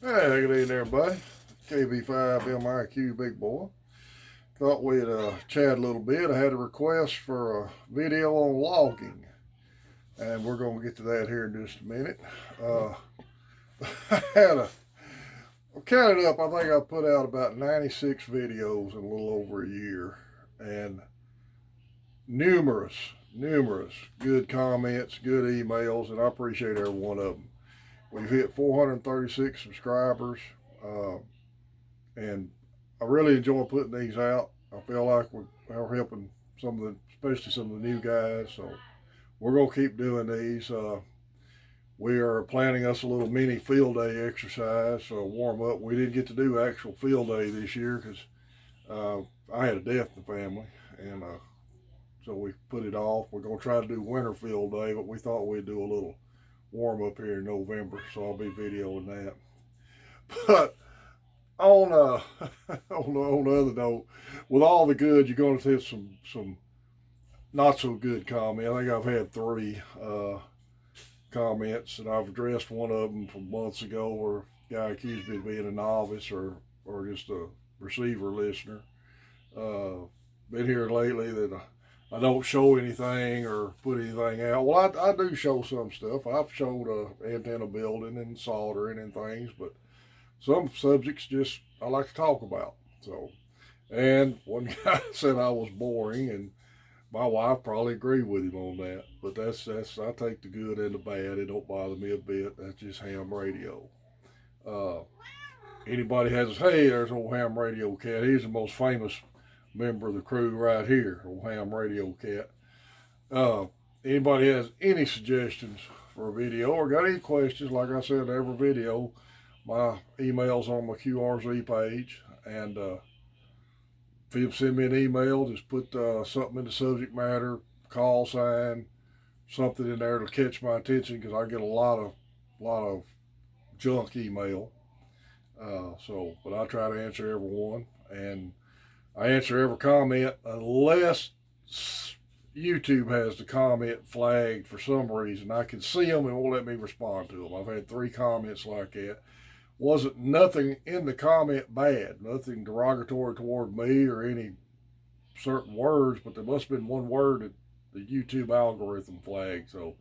Hey, good evening, everybody. KB5 MIQ Big Boy. Thought we'd chat a little bit. I had a request for a video on logging, and we're going to get to that here in just a minute. Uh, I had a, I counted up, I think I put out about 96 videos in a little over a year, and numerous good comments, good emails, and I appreciate every one of them. We've hit 436 subscribers. Uh, and I really enjoy putting these out. I feel like we're helping some of the, especially some of the new guys. So we're gonna keep doing these. We are planning us a little mini field day exercise, so warm up. We didn't get to do actual field day this year because I had a death in the family, and so we put it off. We're gonna try to do winter field day, but we thought we'd do a little warm up here in November, so I'll be videoing that. But on on the other note, with all the good, you're going to see some not so good comments. I think I've had three comments, and I've addressed one of them from months ago, where a guy accused me of being a novice or just a receiver listener. Uh, Been here lately that I don't show anything or put anything out. Well, I do show some stuff. I've showed antenna building and soldering and things, but some subjects just I like to talk about. So, and one guy said I was boring, and my wife probably agreed with him on that. But that's I take the good and the bad. It don't bother me a bit. That's just ham radio. Uh, Anybody has hey, there's old ham radio cat. He's the most famous member of the crew right here, old ham radio cat. Uh, Anybody has any suggestions for a video or got any questions? Like I said, every video, my email's on my QRZ page, and if you send me an email, just put something in the subject matter, call sign, something in there to catch my attention because I get a lot of junk email. But I try to answer every one, and I answer every comment unless YouTube has the comment flagged for some reason. I can see them and won't let me respond to them. I've had three comments like that. Wasn't nothing in the comment bad, nothing derogatory toward me or any certain words, but there must have been one word that the YouTube algorithm flagged. So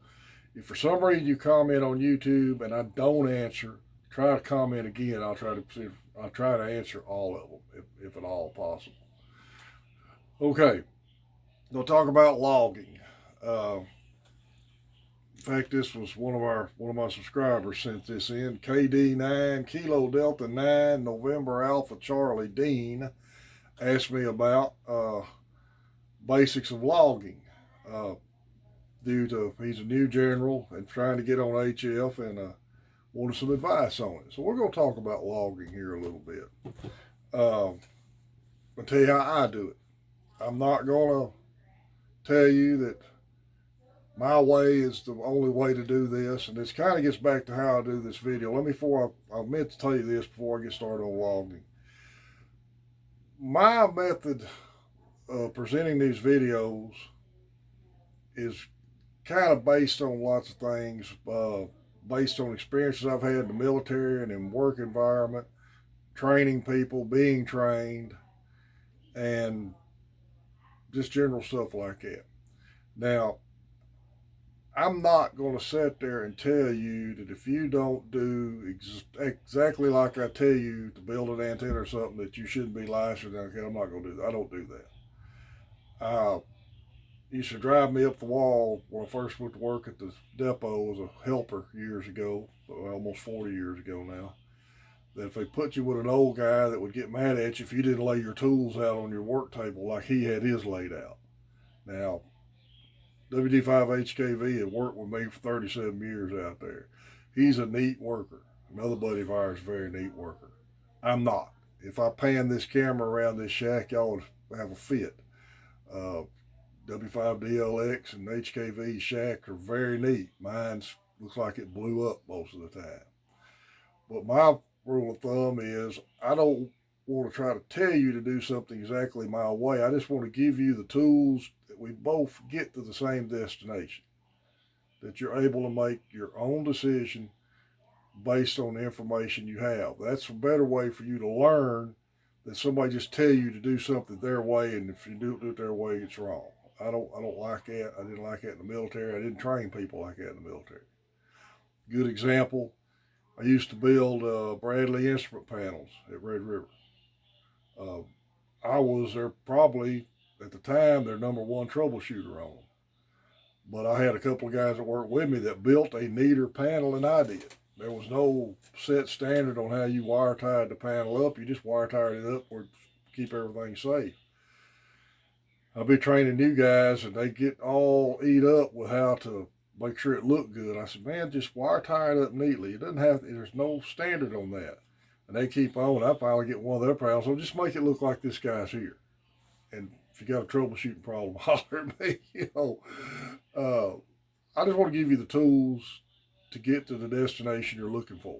if for some reason you comment on YouTube and I don't answer, try to comment again. I'll try to answer all of them if at all possible. Okay, we'll talk about logging. Uh, in fact, this was one of my subscribers sent this in. KD9 Kilo Delta 9 November Alpha Charlie Dean asked me about basics of logging. Uh, Due to he's a new general and trying to get on HF and wanted some advice on it. So we're going to talk about logging here a little bit. I'll tell you how I do it. I'm not going to tell you that my way is the only way to do this, and this kind of gets back to how I do this video. I meant to tell you this before I get started on logging. My method of presenting these videos is kind of based on lots of things, based on experiences I've had in the military and in work environment, training people, being trained, and just general stuff like that. Now, I'm not going to sit there and tell you that if you don't do exactly like I tell you to build an antenna or something that you shouldn't be licensed. Okay, I'm not going to do that. I don't do that. Used to drive me up the wall when I first went to work at the depot as a helper years ago, almost 40 years ago now. That if they put you with an old guy that would get mad at you if you didn't lay your tools out on your work table like he had his laid out. Now, WD5HKV had worked with me for 37 years out there. He's a neat worker. Another buddy of ours is a very neat worker. I'm not. If I pan this camera around this shack, y'all would have a fit. Uh, W5DLX and HKV shack are very neat. Mine's looks like it blew up most of the time. But my rule of thumb is I don't want to try to tell you to do something exactly my way. I just want to give you the tools that we both get to the same destination. That you're able to make your own decision based on the information you have. That's a better way for you to learn than somebody just tell you to do something their way, and if you do it their way, it's wrong. I don't like that. I didn't like that in the military. I didn't train people like that in the military. Good example. I used to build Bradley instrument panels at Red River. Uh, I was their probably at the time their number one troubleshooter on them. But I had a couple of guys that worked with me that built a neater panel than I did. There was no set standard on how you wire tied the panel up. You just wire tied it up or keep everything safe. I'll be training new guys and they get all eat up with how to make sure it looked good. I said, man, just wire tie it up neatly. It doesn't have, there's no standard on that. And they keep on. I finally get one of their panels. So just make it look like this guy's here. And if you got a troubleshooting problem, holler at me. I just want to give you the tools to get to the destination you're looking for,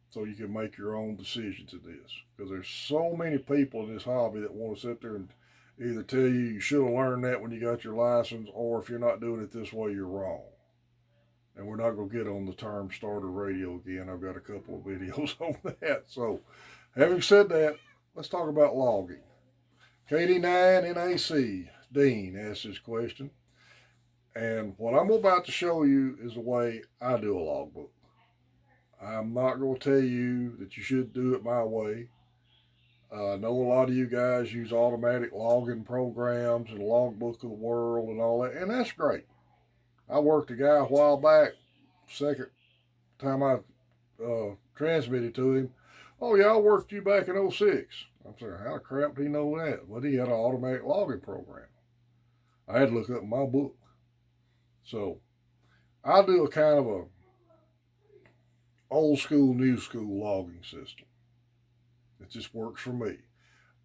so you can make your own decisions in this. Because there's so many people in this hobby that want to sit there and either tell you should have learned that when you got your license, or if you're not doing it this way, you're wrong. And we're not going to get on the term starter radio again. I've got a couple of videos on that. So, having said that, let's talk about logging. KD9NAC, Dean asked this question. And what I'm about to show you is the way I do a logbook. I'm not going to tell you that you should do it my way. I know a lot of you guys use automatic logging programs and logbook of the world and all that, and that's great. I worked a guy a while back, second time I transmitted to him. Oh yeah, I worked you back in 06. I'm saying, how the crap did he know that? Well, he had an automatic logging program. I had to look up in my book. So I do a kind of a old school, new school logging system. It just works for me.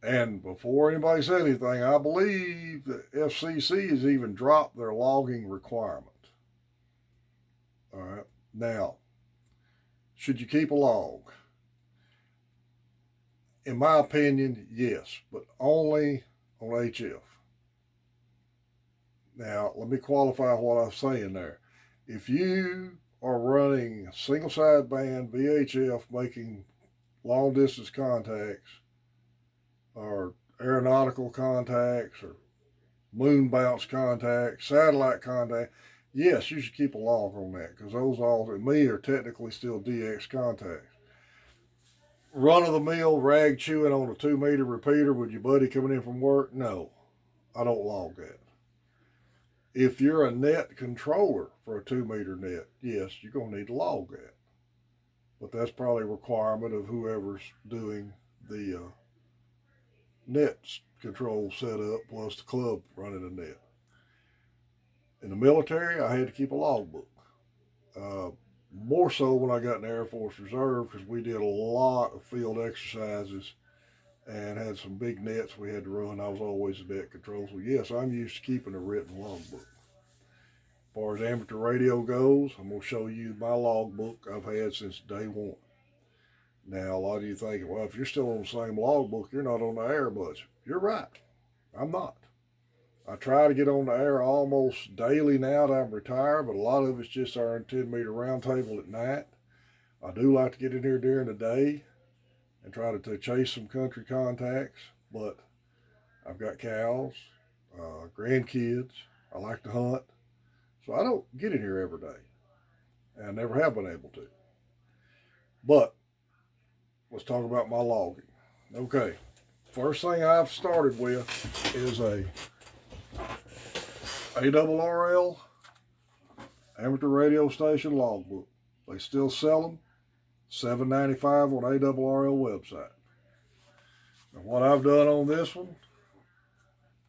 And before anybody said anything, I believe the FCC has even dropped their logging requirement. All right. Now, should you keep a log? In my opinion, yes, but only on HF. Now, let me qualify what I'm saying there. If you are running single sideband VHF making long distance contacts or aeronautical contacts or moon bounce contacts, satellite contact, yes, you should keep a log on that because those all, to me, are technically still DX contacts. Run of the mill rag chewing on a 2 meter repeater with your buddy coming in from work? No, I don't log that. If you're a net controller for a 2 meter net, yes, you're going to need to log that. But that's probably a requirement of whoever's doing the net control setup plus the club running a net. In the military, I had to keep a logbook. More so when I got in the Air Force Reserve because we did a lot of field exercises and had some big nets we had to run. I was always a net control. So yes, I'm used to keeping a written logbook. As far as amateur radio goes, I'm going to show you my logbook I've had since day one. Now, a lot of you thinking, well, if you're still on the same logbook, you're not on the air much. You're right. I'm not. I try to get on the air almost daily now that I'm retired, but a lot of it's just our 10 meter round table at night. I do like to get in here during the day and try to chase some country contacts, but I've got cows, grandkids. I like to hunt. So I don't get in here every day. And I never have been able to. But let's talk about my logging. Okay, first thing I've started with is a ARRL amateur radio station logbook. They still sell them, $7.95 on ARRL website. Now what I've done on this one,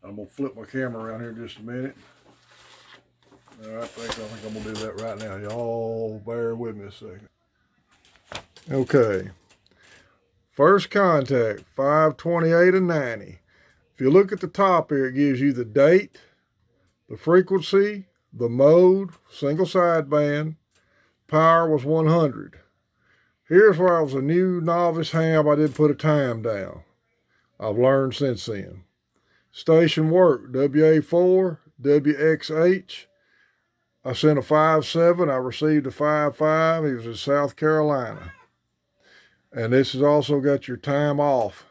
I'm gonna flip my camera around here in just a minute. All right, I think I'm gonna do that right now. Y'all bear with me a second. Okay. First contact, 528 and 90. If you look at the top here, it gives you the date, the frequency, the mode, single sideband, power was 100. Here's where I was a new novice ham. I didn't put a time down. I've learned since then. Station work, WA4, WXH. I sent a 5-7. I received a 5-5. He was in South Carolina. And this has also got your time off.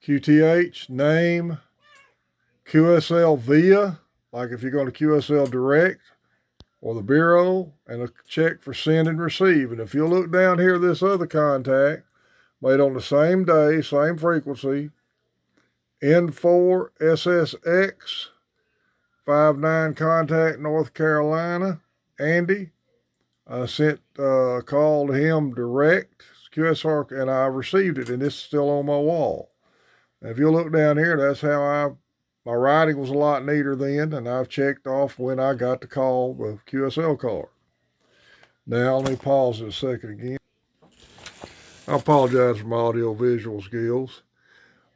QTH, name, QSL via, like if you're going to QSL direct, or the Bureau, and a check for send and receive. And if you look down here, this other contact, made on the same day, same frequency, N4SSX, 59 contact, North Carolina, Andy. I sent a call to him direct, QSR, and I received it, and it's still on my wall. And if you look down here, that's how my writing was a lot neater then, and I've checked off when I got the call, the QSL card. Now, let me pause it a second again. I apologize for my audio visual skills.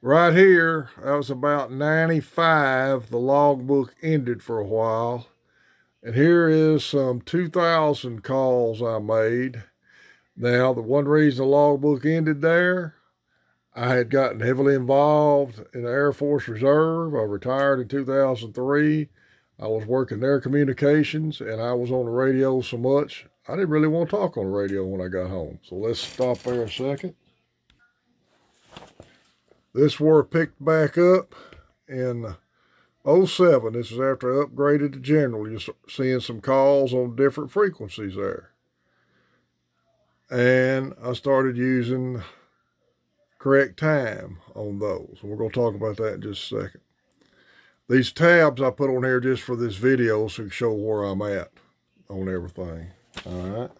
Right here, that was about 95. The logbook ended for a while. And here is some 2,000 calls I made. Now, the one reason the logbook ended there, I had gotten heavily involved in the Air Force Reserve. I retired in 2003. I was working their communications, and I was on the radio so much, I didn't really want to talk on the radio when I got home. So let's stop there a second. This war picked back up in '07. This is after I upgraded to general. You're seeing some calls on different frequencies there. And I started using correct time on those. And we're going to talk about that in just a second. These tabs I put on here just for this video so you can show where I'm at on everything. All right.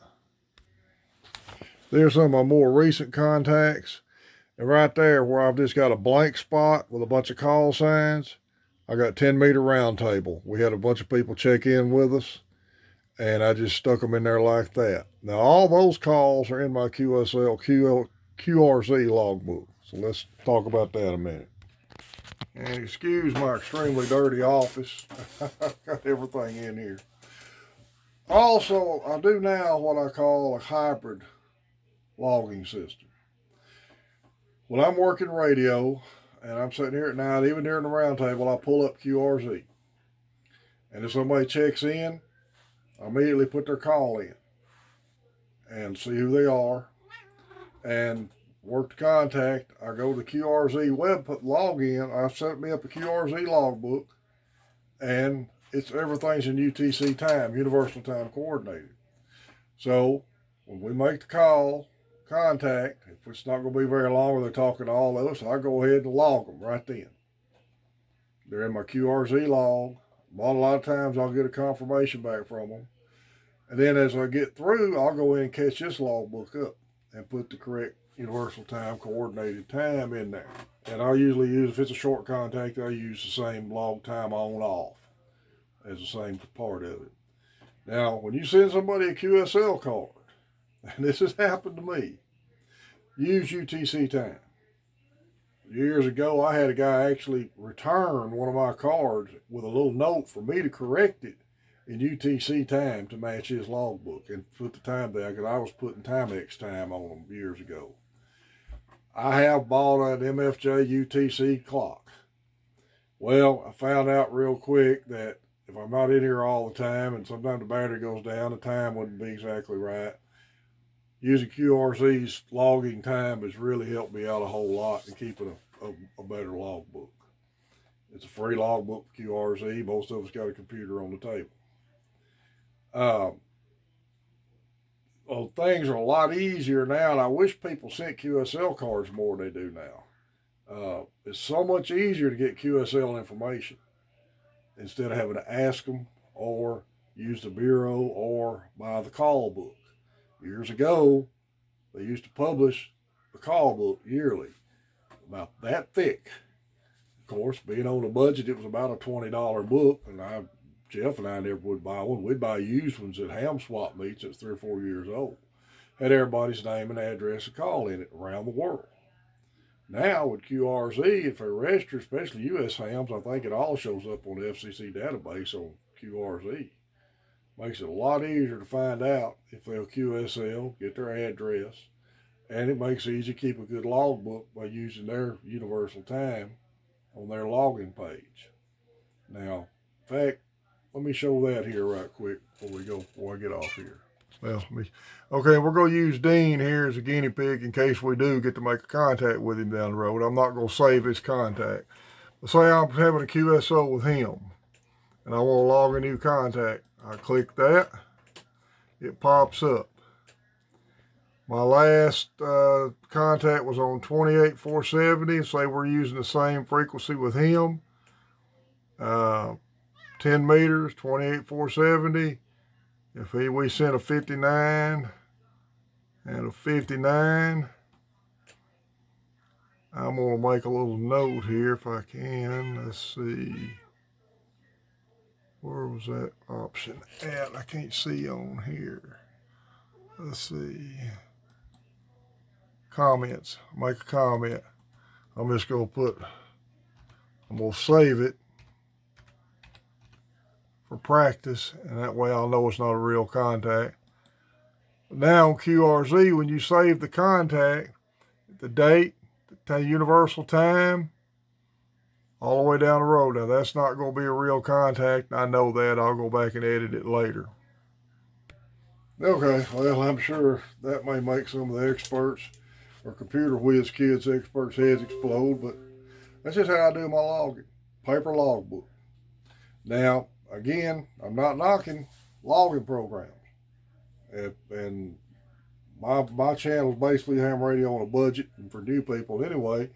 There's some of my more recent contacts. And right there where I've just got a blank spot with a bunch of call signs, I got 10-meter round table. We had a bunch of people check in with us, and I just stuck them in there like that. Now, all those calls are in my QRZ logbook. So let's talk about that a minute. And excuse my extremely dirty office. I've got everything in here. Also, I do now what I call a hybrid logging system. When I'm working radio and I'm sitting here at night, even during the round table, I pull up QRZ. And if somebody checks in, I immediately put their call in and see who they are and work the contact. I go to the QRZ web login. I set me up a QRZ logbook, and everything's in UTC time, Universal Time Coordinated. So when we make the call, contact, if it's not going to be very long or they're talking to all of us, I go ahead and log them right then. They're in my QRZ log. A lot of times I'll get a confirmation back from them. And then as I get through, I'll go in and catch this logbook up and put the correct Universal Time Coordinated time in there. And I'll usually use, if it's a short contact, I'll use the same log time on off as the same part of it. Now, when you send somebody a QSL card, and this has happened to me, use UTC time. Years ago, I had a guy actually return one of my cards with a little note for me to correct it in UTC time to match his logbook and put the time there, because I was putting Timex time on them years ago. I have bought an MFJ UTC clock. Well, I found out real quick that if I'm not in here all the time and sometimes the battery goes down, the time wouldn't be exactly right. Using QRZ's logging time has really helped me out a whole lot in keeping a better logbook. It's a free logbook for QRZ. Most of us got a computer on the table. Well, things are a lot easier now, and I wish people sent QSL cards more than they do now. It's so much easier to get QSL information instead of having to ask them or use the Bureau or buy the call book. Years ago, they used to publish the call book yearly, about that thick. Of course, being on a budget, it was about a $20 book, and Jeff and I never would buy one. We'd buy used ones at ham swap meets that's 3 or 4 years old. Had everybody's name and address and call in it around the world. Now with QRZ, if they're registered, especially U.S. hams, I think it all shows up on the FCC database on QRZ. Makes it a lot easier to find out if they'll QSL, get their address, and it makes it easy to keep a good logbook by using their universal time on their login page. Now, in fact, let me show that here right quick before I get off here. Well, okay, we're going to use Dean here as a guinea pig in case we do get to make a contact with him down the road. I'm not going to save his contact. But say I'm having a QSO with him, and I want to log a new contact. I click that. It pops up. My last contact was on 28,470. Say we're using the same frequency with him. 10 meters, 28,470. If we sent a 59 and a 59, I'm going to make a little note here if I can. Let's see. Where was that option at? I can't see on here. Let's see. Comments. Make a comment. I'm just going to save it for practice, and that way I'll know it's not a real contact. Now on QRZ, when you save the contact, the date, the universal time, all the way down the road. Now that's not going to be a real contact. I know that. I'll go back and edit it later. Okay, well, I'm sure that may make some of the experts or computer whiz kids experts' heads explode, but that's just how I do my logging. Paper logbook. Now, again, I'm not knocking logging programs. And my channel is basically ham radio on a budget, and for new people anyway.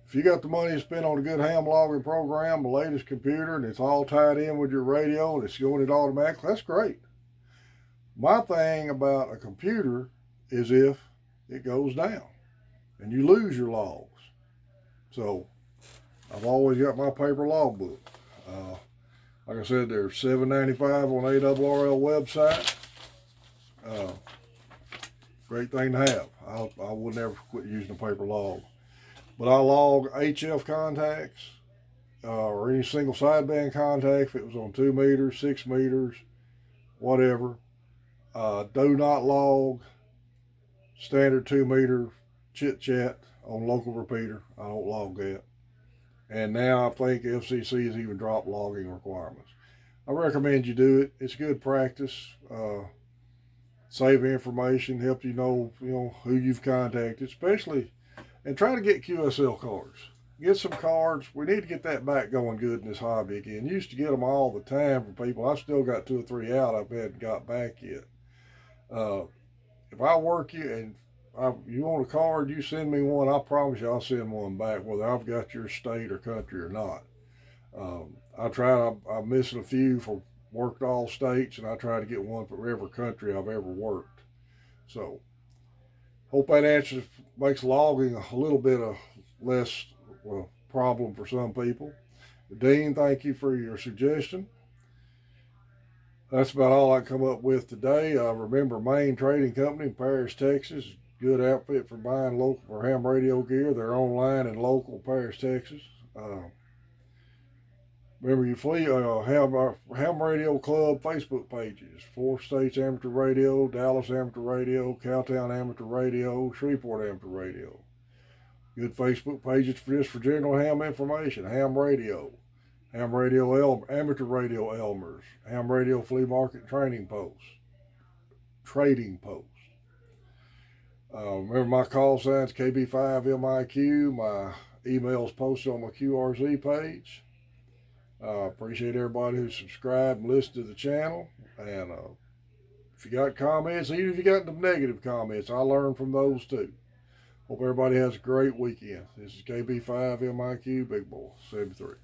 If you got the money to spend on a good ham logging program, the latest computer, and it's all tied in with your radio and it's doing it automatically, that's great. My thing about a computer is if it goes down and you lose your logs. So I've always got my paper logbook. Like I said, they're $7.95 on ARRL website. Great thing to have. I would never quit using a paper log. But I log HF contacts or any single sideband contact if it was on 2 meters, 6 meters, whatever. Do not log standard 2 meter chit chat on local repeater. I don't log that. And now I think FCC has even dropped logging requirements. I recommend you do it. It's good practice. Save information, help you know who you've contacted, especially, and try to get QSL cards. Get some cards. We need to get that back going good in this hobby again. Used to get them all the time from people. I've still got 2 or 3 out I've hadn't got back yet. If I work you and you want a card, you send me one, I promise you I'll send one back, whether I've got your state or country or not. I'm missing a few for worked all states, and I try to get one for every country I've ever worked. So, hope that answers, makes logging a little bit of less problem for some people. Dean, thank you for your suggestion. That's about all I come up with today. Remember, Main Trading Company in Paris, Texas. Good outfit for buying local or ham radio gear. They're online and local, Paris, Texas. Remember, you have our Ham Radio Club Facebook pages. 4 States Amateur Radio, Dallas Amateur Radio, Cowtown Amateur Radio, Shreveport Amateur Radio. Good Facebook pages for general ham information. Ham Radio, Amateur Radio Elmers, Ham Radio Flea Market Trading Post. Remember my call signs, KB5MIQ. My email's posted on my QRZ page. Appreciate everybody who subscribed and listened to the channel. And if you got comments, even if you got the negative comments, I learn from those too. Hope everybody has a great weekend. This is KB5MIQ, Big Boy 73.